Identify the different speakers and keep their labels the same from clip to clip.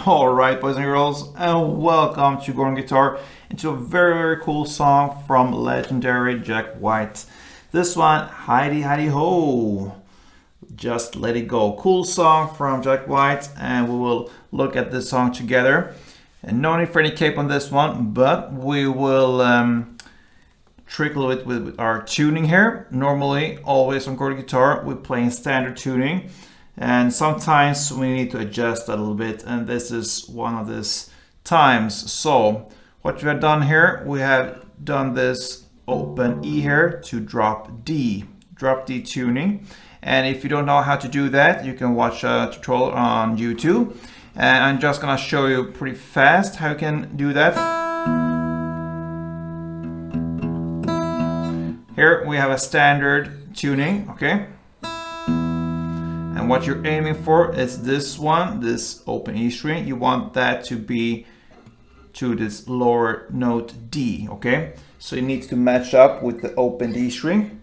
Speaker 1: Alright, boys and girls, and welcome to Gordon Guitar, into a very cool song from legendary Jack White. This one, Heidi Heidi Ho, Just Let It Go. Cool song from Jack White, and we will look at this song together. And no need for any cape on this one, but we will trickle it with our tuning here. Normally, always on Gordon Guitar, we play in standard tuning. And sometimes we need to adjust a little bit, and this is one of these times. So what we have done here, we have done this open E here to drop D tuning. And if you don't know how to do that, you can watch a tutorial on YouTube. And I'm just gonna show you pretty fast how you can do that. Here we have a standard tuning, okay? And what you're aiming for is this one, this open E string. You want that to be to this lower note D, okay? So it needs to match up with the open D string.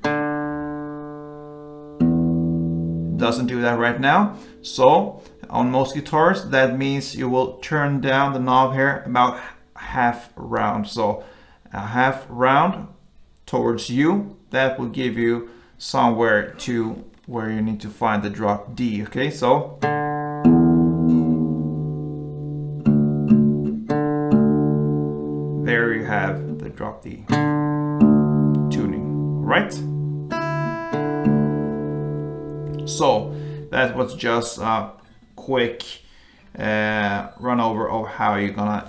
Speaker 1: It doesn't do that right now. So on most guitars, that means you will turn down the knob here about half round. So a half round towards you, that will give you somewhere to where you need to find the drop D, okay? So there you have the drop D tuning, right? So that was just a quick run over of how you're gonna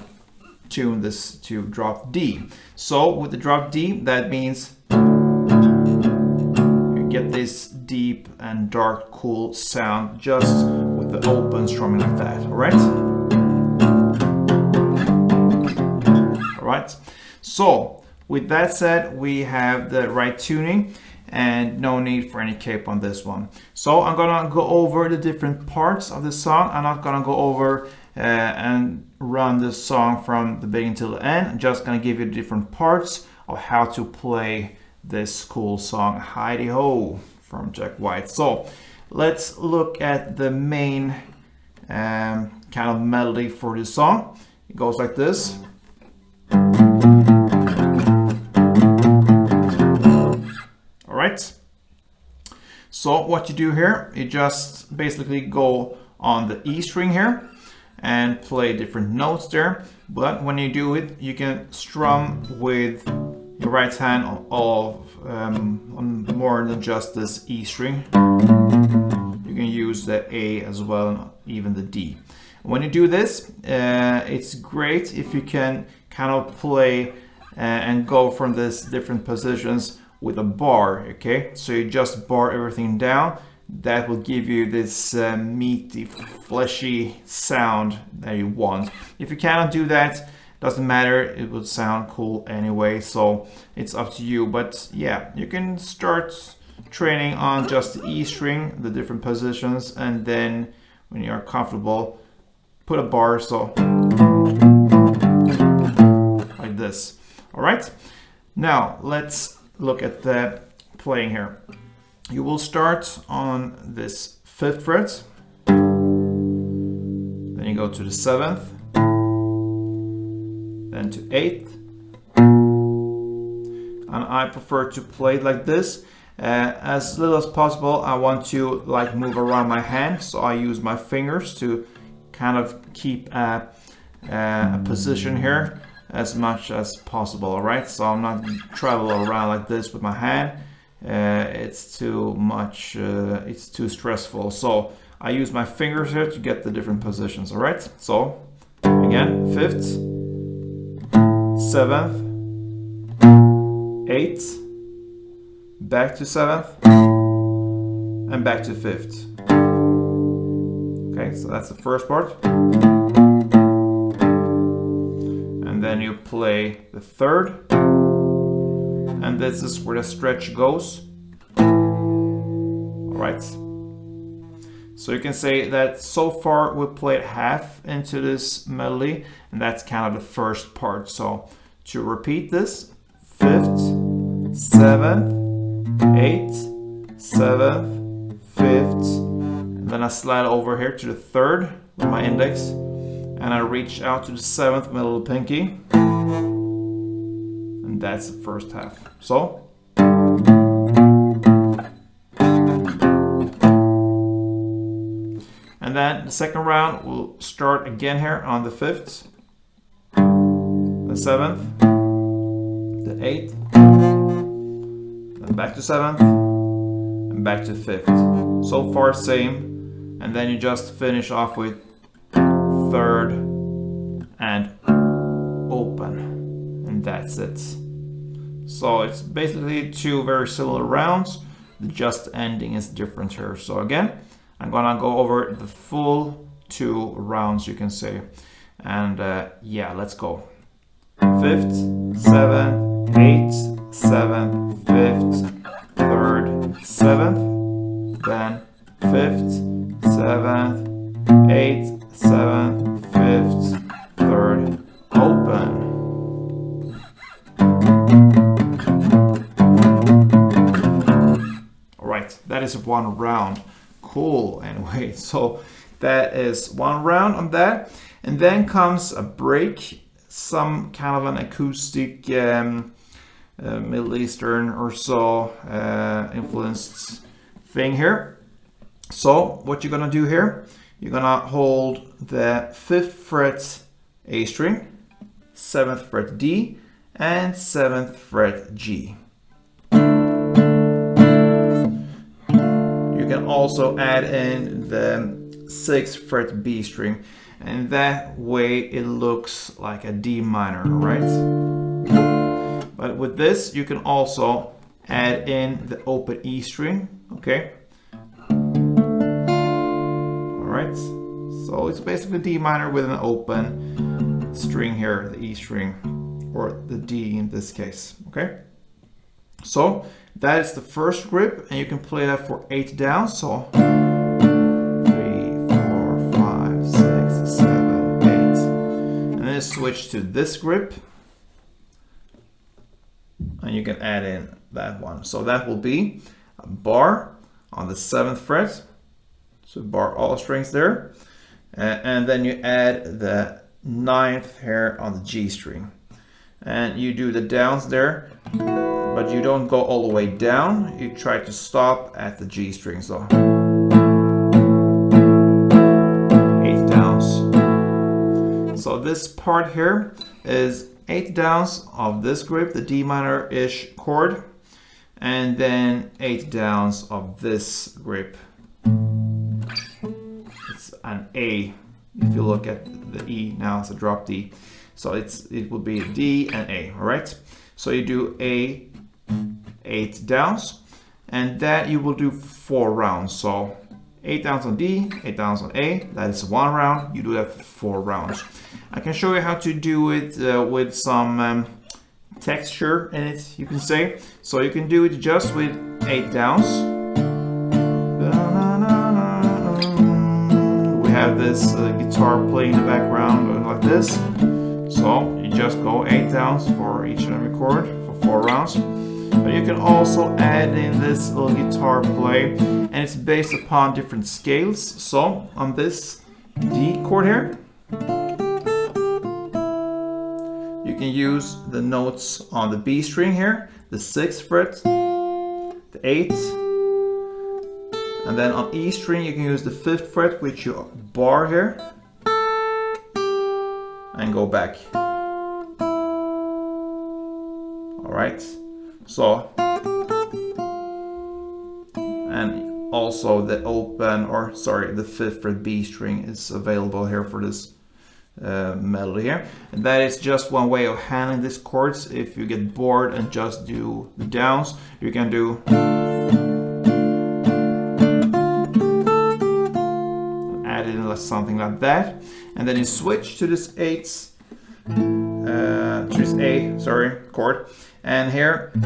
Speaker 1: tune this to drop D. So with the drop D, that means get this deep and dark, cool sound just with the open strumming like that, all right? All right, so with that said, we have the right tuning and no need for any cape on this one. So I'm gonna go over the different parts of the song. I'm not gonna go over and run this song from the beginning till the end. I'm just gonna give you the different parts of how to play this cool song, Heidi Ho, from Jack White. So let's look at the main kind of melody for this song. It goes like this. All right. So what you do here, you just basically go on the E string here and play different notes there. But when you do it, you can strum with your right hand on more than just this E string. You can use the A as well, and even the D. When you do this, it's great if you can kind of play and go from these different positions with a bar, okay? So you just bar everything down. That will give you this meaty, fleshy sound that you want. If you cannot do that, doesn't matter, it will sound cool anyway, so it's up to you. But yeah, you can start training on just the E string, the different positions, and then when you're comfortable, put a bar, so like this. All right, now let's look at the playing here. You will start on this 5th fret, then you go to the 7th, then to 8th, and I prefer to play it like this. As little as possible, I want to like move around my hand, so I use my fingers to kind of keep a position here as much as possible, all right? So I'm not travel around like this with my hand. It's too much, it's too stressful. So I use my fingers here to get the different positions, all right? So again, 5th, 7th, 8th, back to 7th, and back to 5th. Okay, so that's the first part. And then you play the 3rd, and this is where the stretch goes. All right. So you can say that so far we played half into this melody, and that's kind of the first part. So to repeat this, 5th, 7th, 8th, 7th, 5th, and then I slide over here to the 3rd with my index, and I reach out to the 7th middle of the pinky, and that's the first half. So and then the second round will start again here on the 5th, the 7th, the 8th, then back to 7th, and back to 5th. So far same, and then you just finish off with 3rd and open, and that's it. So it's basically 2 very similar rounds, just the ending is different here. So again, I'm gonna go over the full 2 rounds, you can say, and yeah, let's go. 5th, 7th, 8th, 7th, 5th, 3rd, 7th, then 5th, 7th, 8th, 7th, 5th, 3rd, open. All right, that is 1 round. Cool. Anyway, so that is 1 round on that, and then comes a break, some kind of an acoustic Middle Eastern or so influenced thing here. So what you're gonna do here, you're gonna hold the 5th fret A string, 7th fret D, and 7th fret G. You can also add in the 6th fret B string, and that way it looks like a D minor, right? But with this, you can also add in the open E string, okay? All right, so it's basically D minor with an open string here, the E string, or the D in this case, okay? So that is the first grip, and you can play that for 8 down. So 3, 4, 5, 6, 7, 8. And then switch to this grip, and you can add in that one. So that will be a bar on the 7th fret. So bar all strings there. And then you add the 9th here on the G string. And you do the downs there, but you don't go all the way down. You try to stop at the G string. So 8 downs. So this part here is 8 downs of this grip, the D minor-ish chord, and then 8 downs of this grip. It's an A. If you look at the E now, it's a drop D. So it will be D and A, all right? So you do A, 8 downs, and that you will do 4 rounds. So 8 downs on D, 8 downs on A, that is 1 round. You do that for 4 rounds. I can show you how to do it with some texture in it, you can say. So you can do it just with 8 downs. We have this guitar playing in the background going like this. So you just go 8 downs for each and every chord for 4 rounds. But you can also add in this little guitar play, and it's based upon different scales. So on this D chord here, you can use the notes on the B string here, the 6th fret, the 8th, and then on E string you can use the 5th fret, which you bar here, and go back. Alright, so, and also the open, or sorry, the 5th fret B string is available here for this melody here, and that is just one way of handling these chords. If you get bored and just do the downs, you can do add in something like that, and then you switch to this 8th to this A, sorry, chord, and here you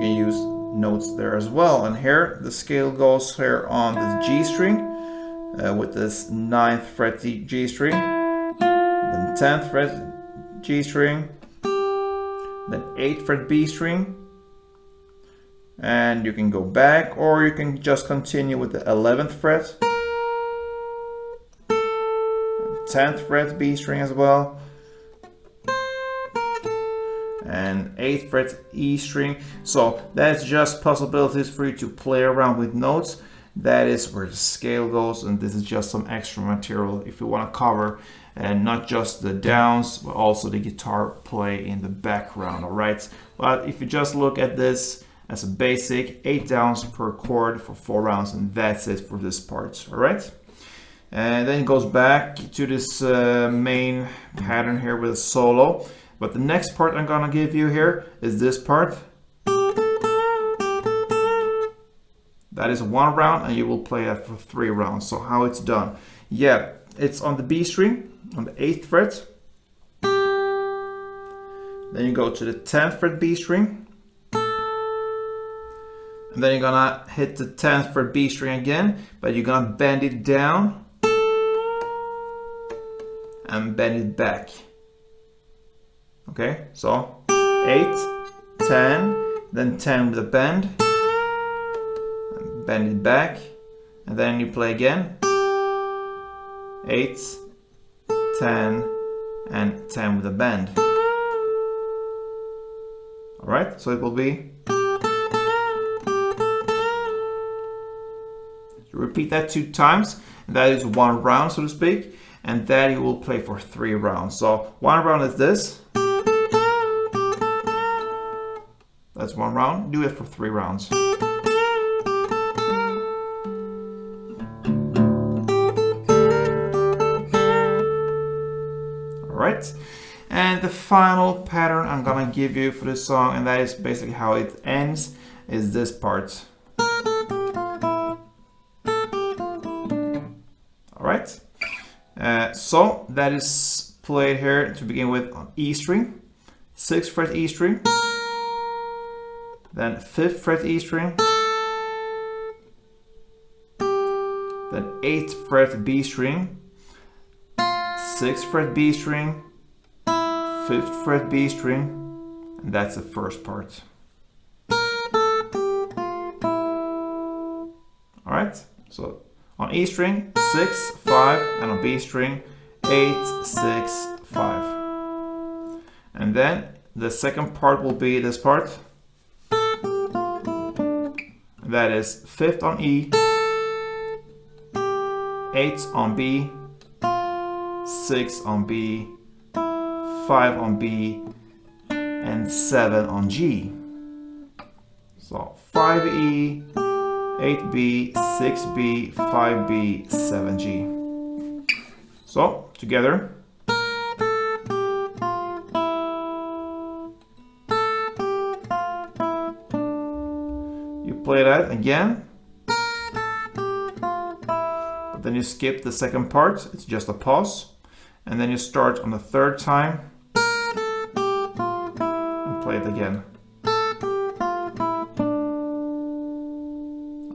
Speaker 1: can use notes there as well. And here the scale goes here on the G string with this 9th fret G string, then 10th fret G string, then 8th fret B string, and you can go back, or you can just continue with the 11th fret, 10th fret B string as well, and 8th fret E string. So that's just possibilities for you to play around with notes. That is where the scale goes, and this is just some extra material if you want to cover and not just the downs but also the guitar play in the background. All right, but if you just look at this as a basic, 8 downs per chord for 4 rounds, and that's it for this part. All right, and then it goes back to this main pattern here with a solo. But the next part I'm gonna give you here is this part. That is 1 round, and you will play that for 3 rounds. So how it's done? Yeah, it's on the B string, on the 8th fret. Then you go to the 10th fret B string. And then you're gonna hit the 10th fret B string again, but you're gonna bend it down and bend it back. Okay, so 8, 10, then 10 with a bend, and bend it back, and then you play again, 8, 10, and 10 with a bend. Alright, so it will be, you repeat that 2 times, and that is 1 round, so to speak, and that you will play for 3 rounds. So 1 round is this. That's 1 round. Do it for 3 rounds. Alright. And the final pattern I'm gonna give you for this song, and that is basically how it ends, is this part. Alright. So that is played here to begin with on E string, 6th fret E string, then 5th fret E string, then 8th fret B string, 6th fret B string, 5th fret B string, and that's the first part. Alright, so on E string, 6, 5, and on B string, 8, 6, 5. And then the second part will be this part. That is 5th on E, 8 on B, 6 on B, 5 on B, and 7 on G. So 5E, 8B, 6B, 5B, 7G. So together. Play that again, but then you skip the second part, it's just a pause, and then you start on the 3rd time and play it again.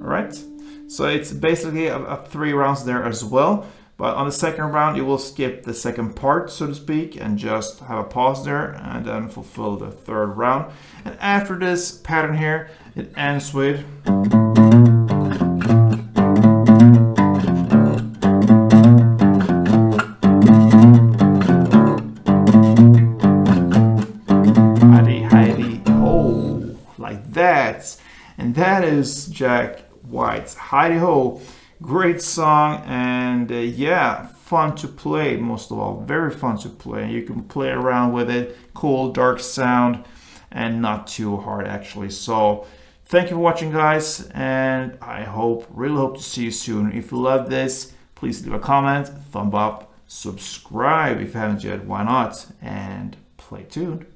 Speaker 1: Alright, so it's basically a 3 rounds there as well, but on the second round you will skip the second part, so to speak, and just have a pause there and then fulfill the 3rd round. And after this pattern here, it ends with Heidi Ho, like that. And that is Jack White's Heidi Ho. Great song, and yeah, fun to play, most of all, very fun to play. You can play around with it, cool, dark sound, and not too hard actually. So thank you for watching, guys, and I really hope to see you soon. If you love this, please leave a comment, thumb up, subscribe if you haven't yet, why not, and play tuned.